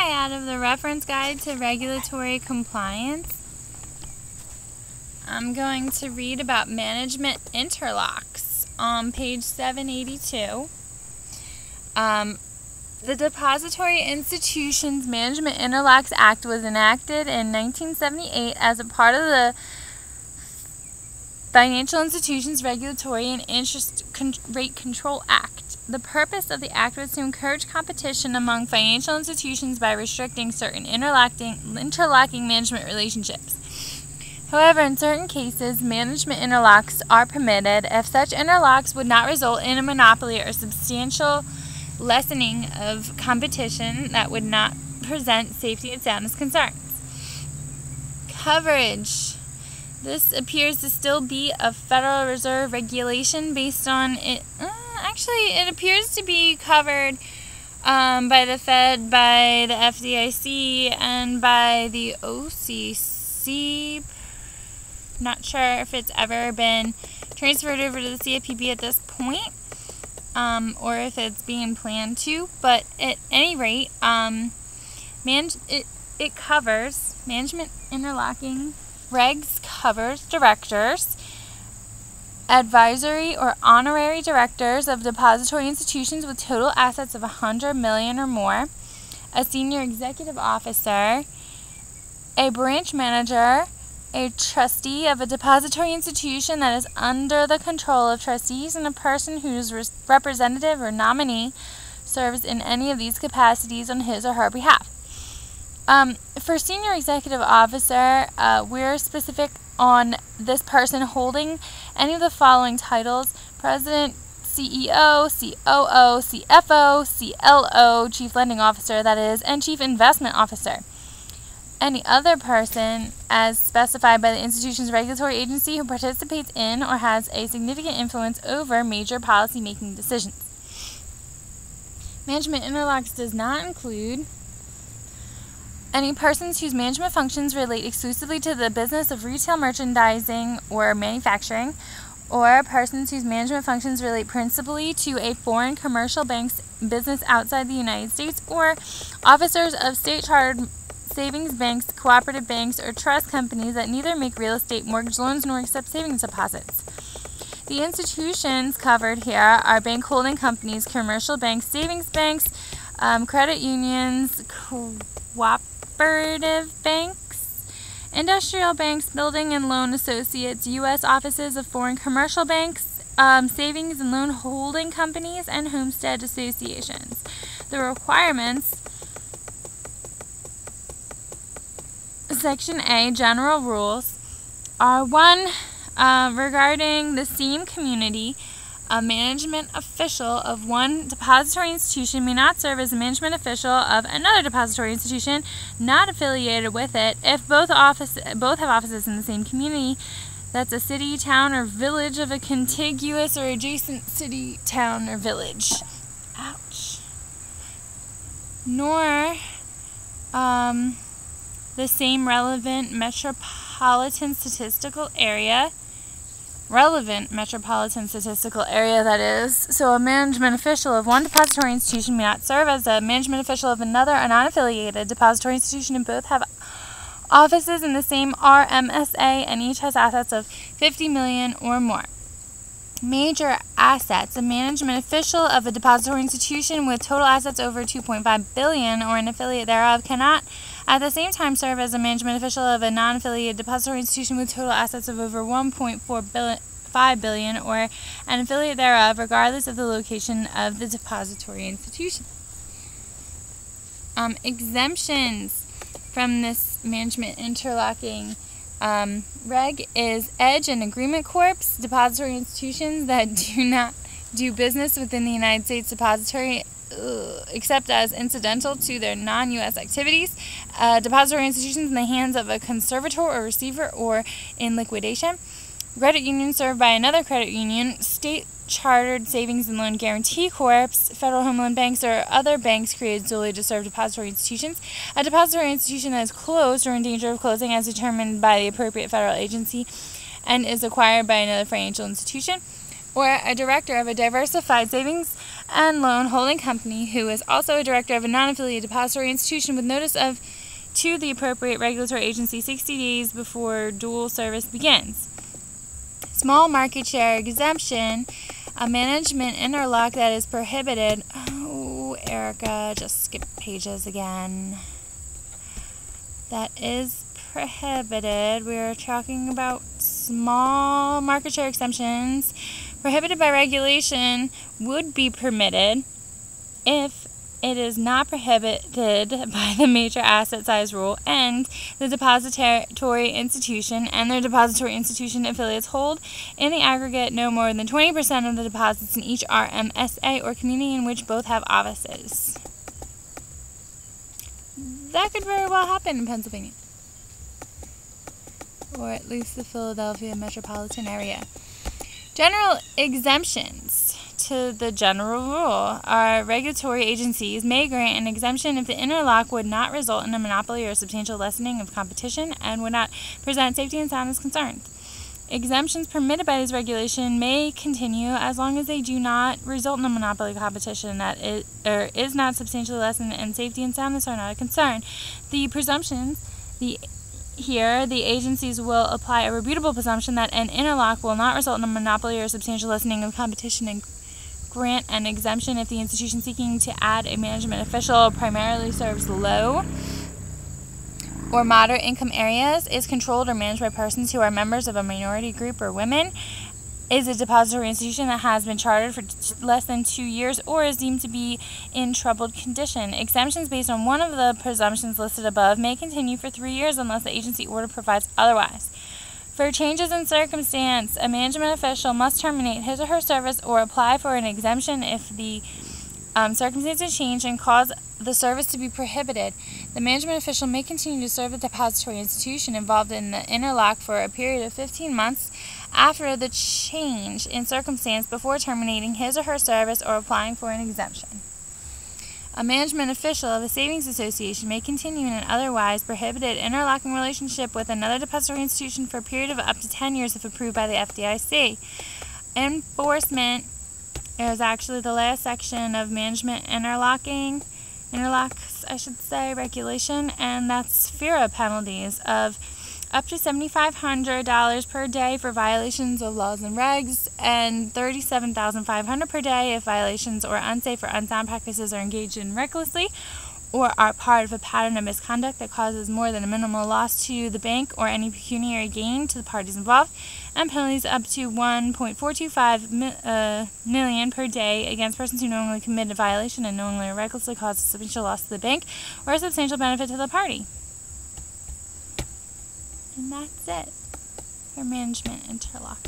Hi, out of the Reference Guide to Regulatory Compliance, I'm going to read about management interlocks on page 782. The Depository Institutions Management Interlocks Act was enacted in 1978 as a part of the Financial Institutions Regulatory and Interest Rate Control Act. The purpose of the act was to encourage competition among financial institutions by restricting certain interlocking management relationships. However, in certain cases, management interlocks are permitted if such interlocks would not result in a monopoly or substantial lessening of competition that would not present safety and soundness concerns. Coverage. This appears to still be a Federal Reserve regulation based on it. Actually, it appears to be covered by the Fed, by the FDIC, and by the OCC. Not sure if it's ever been transferred over to the CFPB at this point, or if it's being planned to. But at any rate, it covers management interlocking. Regs covers directors, advisory or honorary directors of depository institutions with total assets of $100 million or more, a senior executive officer, a branch manager, a trustee of a depository institution that is under the control of trustees, and a person whose representative or nominee serves in any of these capacities on his or her behalf. For senior executive officer, we're specific on this person holding any of the following titles: President, CEO, COO, CFO, CLO, Chief Lending Officer, that is, and Chief Investment Officer. Any other person, as specified by the institution's regulatory agency, who participates in or has a significant influence over major policy-making decisions. Management interlocks does not include any persons whose management functions relate exclusively to the business of retail merchandising or manufacturing, or persons whose management functions relate principally to a foreign commercial bank's business outside the United States, or officers of state-chartered savings banks, cooperative banks, or trust companies that neither make real estate mortgage loans nor accept savings deposits. The institutions covered here are bank holding companies, commercial banks, savings banks, credit unions, cooperative banks, industrial banks, building and loan associates, U.S. offices of foreign commercial banks, savings and loan holding companies, and homestead associations. The requirements: Section A, General Rules, are 1. Regarding the same community, a management official of one depository institution may not serve as a management official of another depository institution not affiliated with it if both have offices in the same community. That's a city, town, or village of a contiguous or adjacent city, town, or village. Ouch. Nor the same relevant metropolitan statistical area, that is. So a management official of one depository institution may not serve as a management official of another, a non-affiliated depository institution, and both have offices in the same RMSA and each has assets of $50 million or more. Major assets: a management official of a depository institution with total assets over $2.5 billion or an affiliate thereof cannot at the same time serve as a management official of a non-affiliated depository institution with total assets of over $1.5 billion or an affiliate thereof, regardless of the location of the depository institution. Exemptions from this management interlocking reg is Edge and Agreement Corps, depository institutions that do not do business within the United States depository except as incidental to their non-U.S. activities, depository institutions in the hands of a conservator or receiver or in liquidation, credit union served by another credit union, state-chartered savings and loan guarantee corps, federal home loan banks, or other banks created solely to serve depository institutions, a depository institution that is closed or in danger of closing as determined by the appropriate federal agency and is acquired by another financial institution, or a director of a diversified savings and loan holding company who is also a director of a non-affiliated depository institution with notice of to the appropriate regulatory agency 60 days before dual service begins. Small market share exemption, a management interlock that is prohibited. Oh, Erica, just skip pages again. That is prohibited. We're talking about small market share exemptions prohibited by regulation would be permitted if it is not prohibited by the major asset size rule and the depository institution and their depository institution affiliates hold in the aggregate no more than 20% of the deposits in each RMSA or community in which both have offices. That could very well happen in Pennsylvania, or at least the Philadelphia metropolitan area. General exemptions to the general rule are regulatory agencies may grant an exemption if the interlock would not result in a monopoly or substantial lessening of competition and would not present safety and soundness concerns. Exemptions permitted by this regulation may continue as long as they do not result in a monopoly competition that is not substantially lessened and safety and soundness are not a concern. The presumptions, Here, the agencies will apply a reputable presumption that an interlock will not result in a monopoly or substantial lessening of competition and grant an exemption if the institution seeking to add a management official primarily serves low or moderate income areas, is controlled or managed by persons who are members of a minority group or women, is a depository institution that has been chartered for less than 2 years, or is deemed to be in troubled condition. Exemptions based on one of the presumptions listed above may continue for 3 years unless the agency order provides otherwise. For changes in circumstance, a management official must terminate his or her service or apply for an exemption if the circumstances change and cause the service to be prohibited. The management official may continue to serve the depository institution involved in the interlock for a period of 15 months after the change in circumstance before terminating his or her service or applying for an exemption. A management official of a savings association may continue in an otherwise prohibited interlocking relationship with another depository institution for a period of up to 10 years if approved by the FDIC. Enforcement is actually the last section of management interlocks, regulation, and that's FIRA penalties of up to $7,500 per day for violations of laws and regs, and $37,500 per day if violations or unsafe or unsound practices are engaged in recklessly or are part of a pattern of misconduct that causes more than a minimal loss to the bank or any pecuniary gain to the parties involved, and penalties up to $1.425 million per day against persons who knowingly commit a violation and knowingly or recklessly cause a substantial loss to the bank or a substantial benefit to the party. And that's it for management interlock.